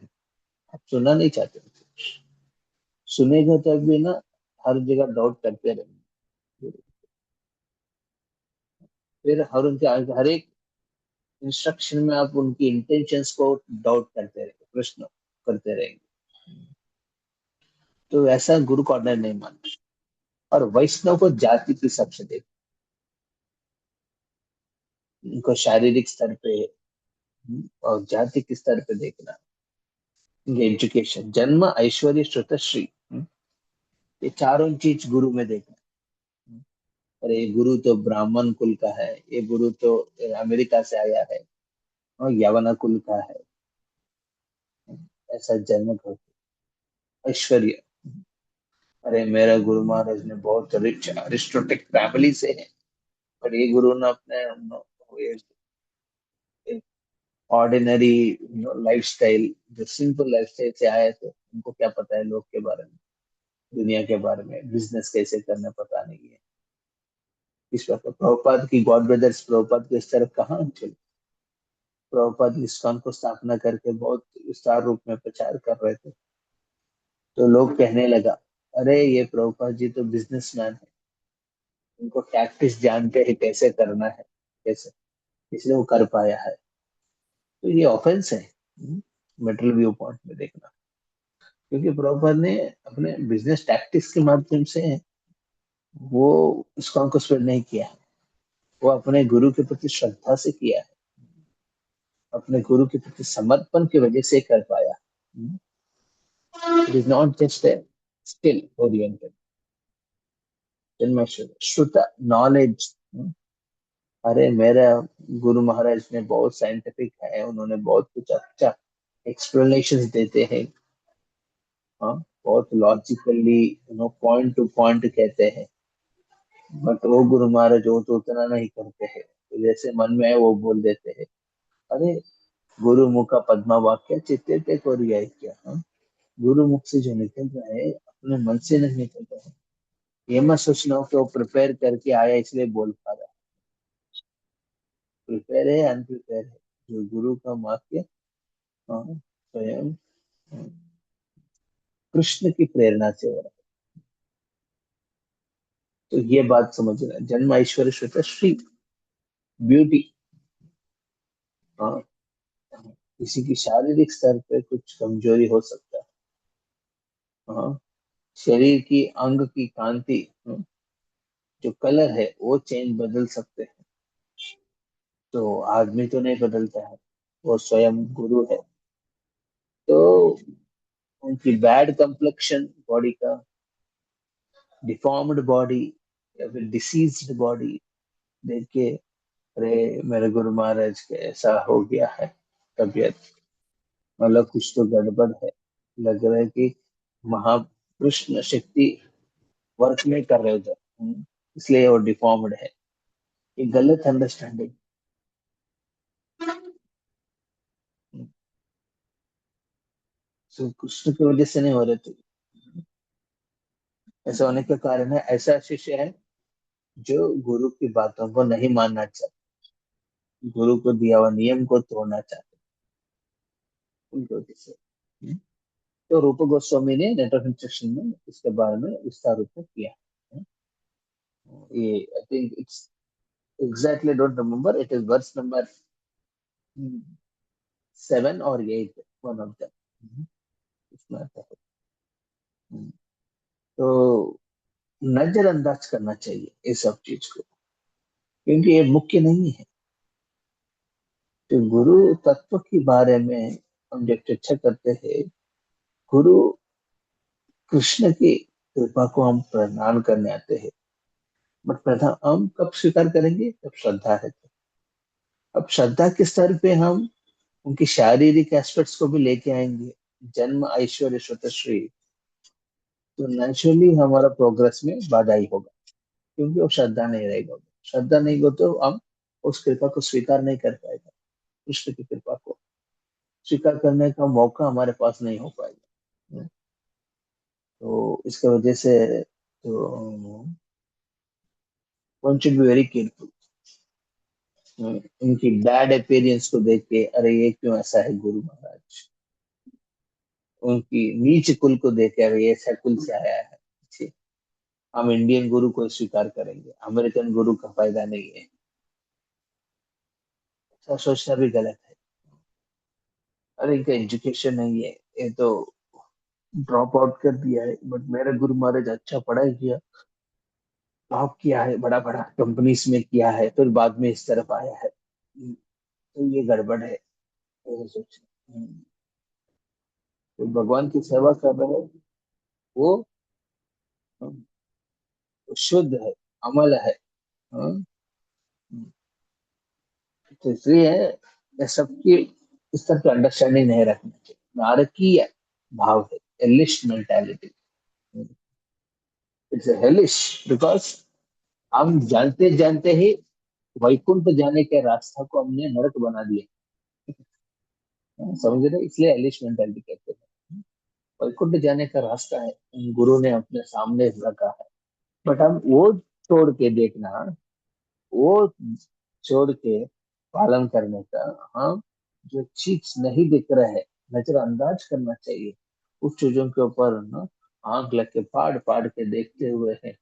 आप सुनना नहीं चाहते। सुनेगा तो भी ना, हर जगह डाउट करते रहेंगे, फिर हर एक इंस्ट्रक्शन में आप उनकी इंटेंशंस को डाउट करते रहेंगे, प्रश्न करते रहेंगे। तो ऐसा गुरु को ऑर्डिनरी नहीं मानना। और वैष्णव को जाति के हिसाब से देखना, उनको शारीरिक स्तर पे और जाति के स्तर पे देखना, एजुकेशन, जन्म, ऐश्वर्य, श्रुत, श्री, ये चारों चीज गुरु में देखना। अरे ये गुरु तो ब्राह्मण कुल का है, ये गुरु तो अमेरिका से आया है और यवना कुल का है, ऐसा जन्म का ऐश्वर्य। अरे मेरा गुरु महाराज ने बहुत रिच अरिस्टोटिक फैमिली से है, पर ये गुरु ने अपने ऑर्डिनरी लाइफस्टाइल, जो सिंपल लाइफस्टाइल से आए थे, उनको क्या पता है लोग के बारे में, दुनिया के बारे में, बिजनेस कैसे करना पता नहीं है। इस प्रकार प्रभुपाद की गॉड ब्रदर्स प्रभुपाद को इस तरफ कहाँ चले। प्रभुपाद इस्कॉन को स्थापना करके बहुत विस्तार रूप में प्रचार कर रहे थे, तो लोग कहने लगा, अरे ये प्रभुपाद जी तो बिजनेसमैन है, उनको टैक्टिस जानते हैं कैसे करना है, कैसे, इसलिए वो कर पाया है। तो ये ऑफेंस है मेटल व्यू पॉइंट में देखना। क्योंकि प्रभुपाद ने अपने बिजनेस टैक्टिक्स के माध्यम से वो इस्कॉन को स्प्रेड नहीं किया है, वो अपने गुरु के प्रति श्रद्धा से किया है, अपने गुरु के प्रति समर्पण की वजह से कर पाया। It is not just a skill oriented. श्रुत नॉलेज, अरे मेरा गुरु महाराज ने बहुत साइंटिफिक है, उन्होंने बहुत कुछ अच्छा एक्सप्लेनेशंस देते हैं, हाँ, बहुत लॉजिकली पॉइंट टू पॉइंट कहते हैं। बट वो गुरु महाराज वो तो उतना नहीं करते हैं, तो जैसे मन में है वो बोल देते हैं। अरे गुरु मुख पद्मा वाक्य चित्ते ते कोरिया क्या, हाँ? गुरु मुख से जो निकल रहा है अपने मन से नहीं निकल रहा है। ये मत सोचना हो कि वो प्रिपेयर करके आया इसलिए बोल पा रहा है। प्रिपेयर है अनप्रिपेयर है, जो गुरु का वाक्य, हाँ, स्वयं कृष्ण की प्रेरणा से हो रहा है। तो ये बात समझना, जन्म, ऐश्वर्य, श्रुत, श्री, ब्यूटी। हाँ, किसी की शारीरिक स्तर पे कुछ कमजोरी हो सकता है, हाँ, शरीर की अंग की कांति, जो कलर है वो चेंज बदल सकते हैं, तो आदमी तो नहीं बदलता है, वो स्वयं गुरु है। तो उनकी बैड कंप्लेक्शन बॉडी का, डिफॉर्म्ड बॉडी या फिर डिसीज्ड बॉडी देख के, अरे मेरे गुरु महाराज के ऐसा हो गया है तबीयत, मतलब कुछ तो गड़बड़ है, लग रहा है कि महाकृष्ण शक्ति वर्क नहीं कर रहे उधर, इसलिए वो डिफॉर्म्ड है। ये गलत अंडरस्टैंडिंग। कृष्ण की वजह से नहीं हो रहे थे, ऐसा होने का कारण है ऐसा शिष्य है जो गुरु की बातों को नहीं मानना चाहता, गुरु को दिया हुआ नियम को तोड़ना चाहते, उनकी वजह से। तो रूप गोस्वामी ने लेटर ऑफ इंस्ट्रक्शन में इसके बारे में विस्तार रूप में किया। ये I think it's exactly don't remember, it is verse number 7 और 8, वन ऑफ दैम, इसमें आता है। तो नजरअंदाज करना चाहिए इस सब चीज को, क्योंकि ये मुख्य नहीं है। तो गुरु तत्व के बारे में हम जब चर्चा करते हैं, गुरु कृष्ण की कृपा को हम प्रणाम करने आते हैं, बट प्रधान हम कब स्वीकार करेंगे, जब श्रद्धा है तो। अब श्रद्धा के स्तर पे हम उनकी शारीरिक एस्पेक्ट्स को भी लेके आएंगे, जन्म ऐश्वर्य श्री, तो नेचुरली हमारा प्रोग्रेस में बाधा ही होगा, क्योंकि वो श्रद्धा नहीं रहेगा। श्रद्धा नहीं हो तो हम उस कृपा को स्वीकार नहीं कर पाएगा, कृष्ण की कृपा को स्वीकार करने का मौका हमारे पास नहीं हो पाएगा। तो इसके वजह से तो one should be very careful. उनकी बैड अपीयरेंस को देख के अरे ये क्यों ऐसा है गुरु महाराज, उनकी नीच कुल को देख के अरे ये ऐसा कुल से आया है, ठीक, हम इंडियन गुरु को स्वीकार करेंगे, अमेरिकन गुरु का फायदा नहीं है, ऐसा सोचना भी गलत है। अरे इनका एजुकेशन नहीं है, ये तो ड्रॉप आउट कर दिया है, बट मेरा गुरु महाराज अच्छा पढ़ाई किया, टॉप किया है, बड़ा बड़ा कंपनीज में किया है, फिर बाद में इस तरफ आया है, तो ये गड़बड़ है, ऐसा सोच। तो भगवान की सेवा कर रहे हैं, वो शुद्ध है, अमल है। हाँ, तो इसलिए ये सबकी इस तरह की अंडरस्टैंडिंग नहीं रखनी चाहिए। नारकीय भाव है, Eilish mentality, it's hellish, because हम जानते जानते ही वैकुंठ जाने के रास्ता को हमने नरक बना दिया। समझ रहे, इसलिए एलिश मेंटालिटी कहते हैं। वैकुंठ जाने का रास्ता है, गुरु ने अपने सामने रखा है, बट हम वो छोड़ के देखना, वो छोड़ के पालन करने का, हम जो चीज नहीं दिख रहा है नजरअंदाज करना चाहिए, उस चीजों के ऊपर ना आंख लग के फाड़ फाड़ के देखते हुए है,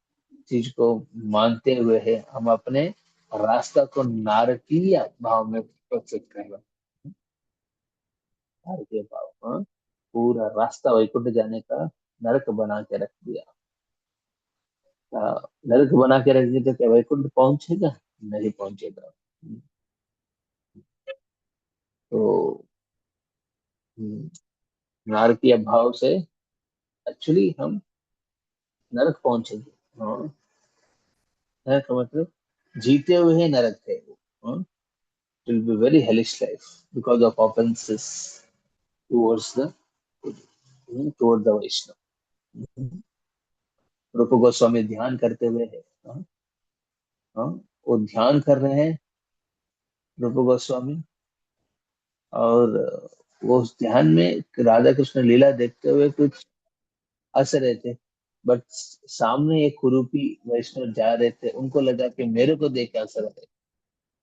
चीज को मानते हुए है, हम अपने रास्ता को नारकीय भाव में प्रस्तुत कर रहे हैं। नारकीय भाव, हाँ? पूरा रास्ता वैकुंठ जाने का नरक बना के रख दिया। नरक बना के रख दिया तो क्या वैकुंठ पहुंचेगा? नहीं पहुंचेगा। तो हम्म, नारकीय भाव से एक्चुअली हम नरक पहुंचेंगे। हाँ, नरक का मतलब जीते हुए ही नरक है वो। हाँ, it will be very hellish life because of offenses towards the towards the Vaishnava. रूप गोस्वामी ध्यान करते हुए है। हाँ, हाँ, वो ध्यान कर रहे हैं रूप गोस्वामी, और वो उस ध्यान में राधा कृष्ण लीला देखते हुए कुछ हंस रहे थे, बट सामने एक कुरूपी वैष्णव जा रहे थे, उनको लगा कि मेरे को देख के हंस रहे हैं,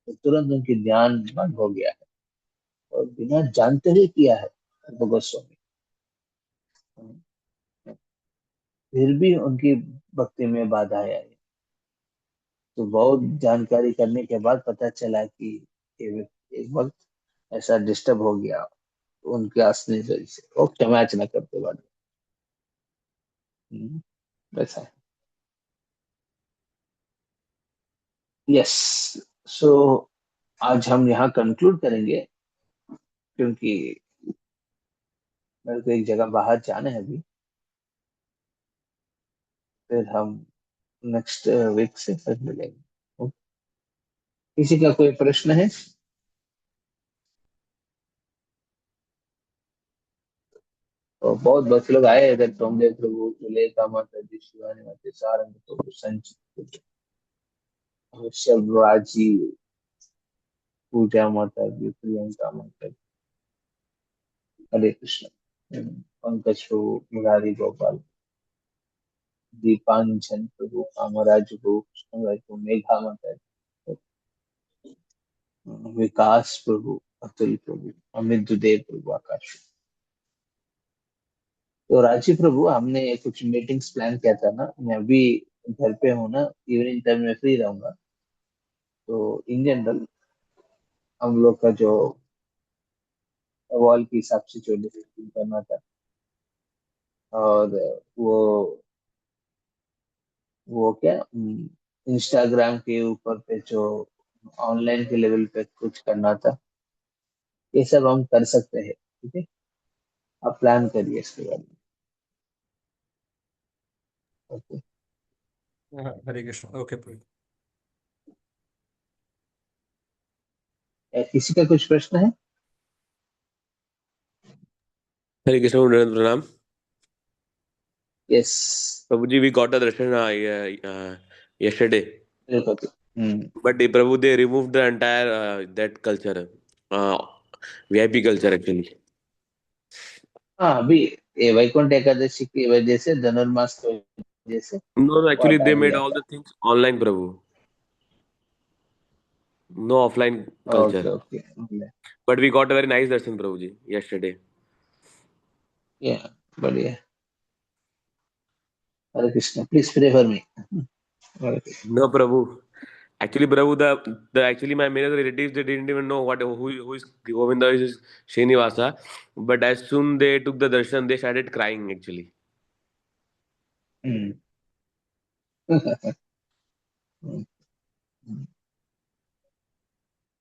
तो तुरंत उनकी ध्यान भंग हो गया है, और बिना जानते हुए किया है रूप गोस्वामी। फिर भी उनकी भक्ति में बाधा आई। तो बहुत जानकारी करने के बाद पता चला कि एक वक्त ऐसा डिस्टर्ब हो गया उनके असली वजह से, वो क्षमा याचना करते बाद। वैसा है। यस। सो आज हम यहाँ कंक्लूड करेंगे, क्योंकि मेरे को एक जगह बाहर जाना है अभी, फिर हम नेक्स्ट वीक से फिर मिलेंगे। किसी का कोई प्रश्न है? तो बहुत बहुत लोग आए इधर, टोंगे प्रभु सुलेखा माता जी, शिवानी माता, सारंग प्रभु, संचित, शब्दराजी, पूजा माता जी, प्रियंका माता जी, हरे कृष्ण, पंकज प्रभु, मुरारी गोपाल, दीपांजन प्रभु, कामराज प्रभु, कृष्णराज प्रभु, मेघा माता जी, विकास प्रभु, अतुल प्रभु, अमित देव प्रभु, आकाश। तो राजीव प्रभु, हमने कुछ मीटिंग्स प्लान किया था ना, मैं अभी घर पे हूँ ना, इवनिंग टाइम में फ्री रहूंगा, तो इन जनरल हम लोग का जो वॉल के हिसाब से जो डिस्कशन करना था, और वो वो क्या इंस्टाग्राम के ऊपर पे जो ऑनलाइन के लेवल पे कुछ करना था, ये सब हम कर सकते हैं। ठीक है, आप प्लान करिए इसके बारे में। ओके। हाँ, हरे कृष्ण। ओके प्रभु। किसी का कुछ प्रश्न है? हरे कृष्ण गुरुनाथ प्रणाम। Yes. Prabhu ji, we got a darshan yesterday, बिल्कुल। but Prabhu they removed the entire that culture, uh, VIP culture actually. हाँ, अभी ये वैकुंठ एकादशी की वजह से, धनुर्मास की वजह से No, no, वो actually हटा they made दिया all था। the things online, Prabhu. No offline okay culture. Okay. But we got a very nice darshan, Prabhu ji, yesterday. Yeah, बढ़िया। Hare Krishna, please pray for me. No, Prabhu. Actually, Prabhu, the actually my many relatives they didn't even know who is Govinda is Srinivasa, but as soon they took the darshan, they started crying actually.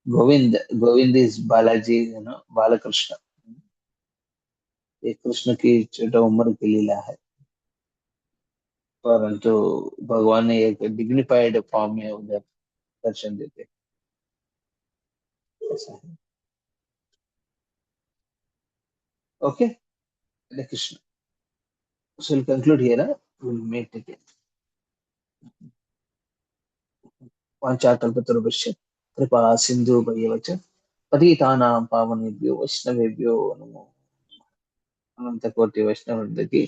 Govind, Govind is Balaji, Balkrishna. ये कृष्ण की छोटा उम्र की लीला है, परंतु भगवान ने एक डिग्निफाइड फॉर्म में उधर दर्शन देते। ऐसा है। Okay, Hare Krishna. So we'll conclude here. We'll meet again. वाञ्छाकल्पतरुभ्यश्च कृपा सिन्धुभ्येव च पतितानां पावनेभ्यो वैष्णवेभ्यो नमो। अनंतकोटि वैष्णव वृंद की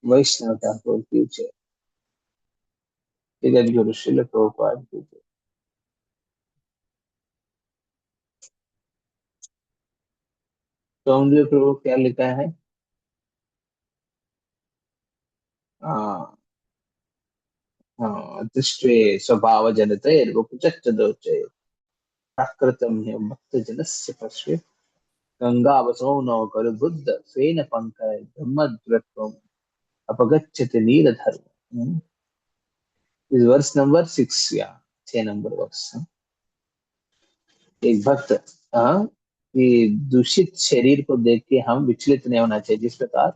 वैष्णव ठाकुर की जय। जगत गुरु श्रील प्रभुपाद की जय। सौंदर्य प्रभु क्या लिखा है? हाँ हाँ, दृष्टे स्वभाव जनते रूपचक्र प्राकृतम है भक्त जनस्य पश्वे गंगा वसो नौ कर बुद्ध फेन पंकज ब्रह्मद्रत्वम अपगच्छति नीरधर्म। इस वर्ष नंबर 6 या 6 नंबर वर्ष। एक भक्त, हाँ, कि दूषित शरीर को देख के हम विचलित नहीं होना चाहिए। जिस प्रकार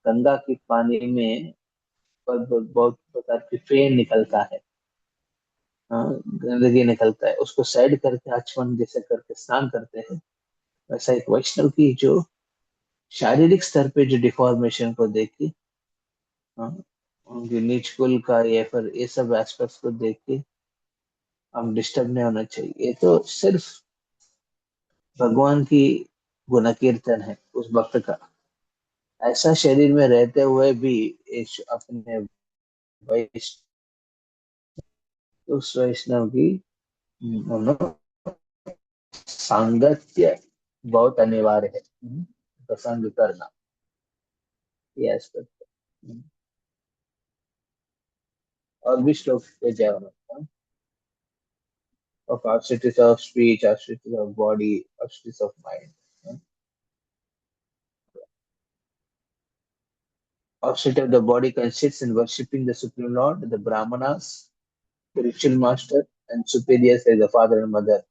गंगा के पानी में बहुत प्रकार की फेन निकलता है, हाँ, गंदगी निकलता है, उसको साइड करके आचमन जैसे करके स्नान करते हैं, वैसा एक वैष्णव की जो शारीरिक स्तर पे जो डिफॉर्मेशन को देख के, हाँ, उनकी नीच कुल का या फिर ये सब एस्पेक्ट्स को देख के हम डिस्टर्ब नहीं होना चाहिए। ये तो सिर्फ भगवान की गुण कीर्तन है उस भक्त का। ऐसा शरीर में रहते हुए भी अपने वैष्णव, उस वैष्णव की सांगत्य बहुत अनिवार्य है। प्रसंग करना, ये एस्पेक्ट। और भी श्लोक पे जाओ। Of austerities of speech, austerities of body, austerities of mind. Austerity of the body consists in worshipping the Supreme Lord, the Brahmanas, spiritual master, and superiors like the father and mother,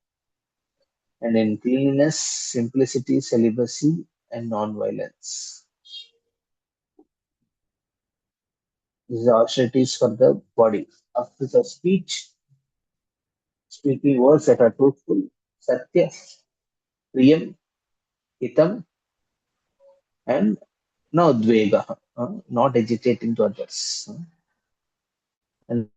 and in cleanliness, simplicity, celibacy, and non-violence. These are austerities for the body. Austerities of speech, speaking words that are truthful, satya, priyam, hitam, and no dvega, not agitating to others. And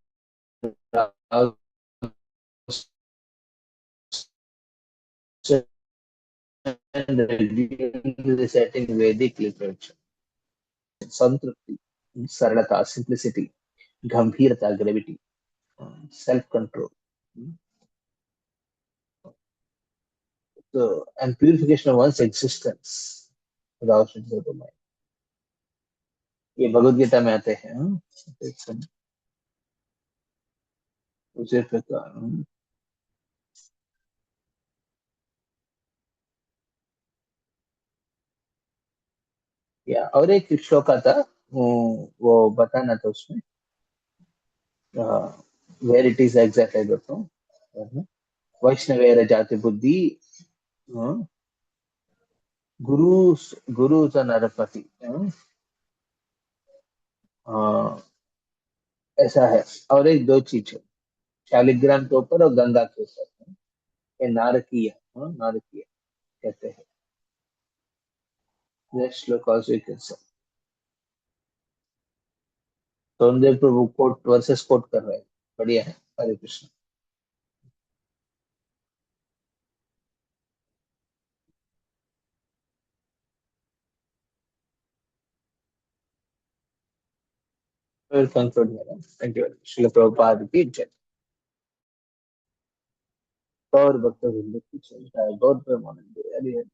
and reciting Vedic literature. Santruti, Saralata, simplicity, Gambhirata, gravity, self-control. So, and purification of one's existence without the mind. ये भगवद गीता में आते हैं। उसी प्रकार या और एक श्लोक था, वो बताना था उसमें, where it is exact I don't know. वैष्णवेर जाति बुद्धि, गुरु गुरु स नरपति, ऐसा है। और एक दो चीज है, शालिग्राम के ऊपर और गंगा के ऊपर, ये नारकीय, नारकीय कहते हैं। नेक्स्ट श्लोक also you can say. Somdev Prabhu quote verses quote कर रहे हैं, बढ़िया है। हरे Krishna. We'll conclude here. Thank you. Srila Prabhupada की जय। गौर भक्त वृंद की जय। गौर प्रेमानंद हरि हरि।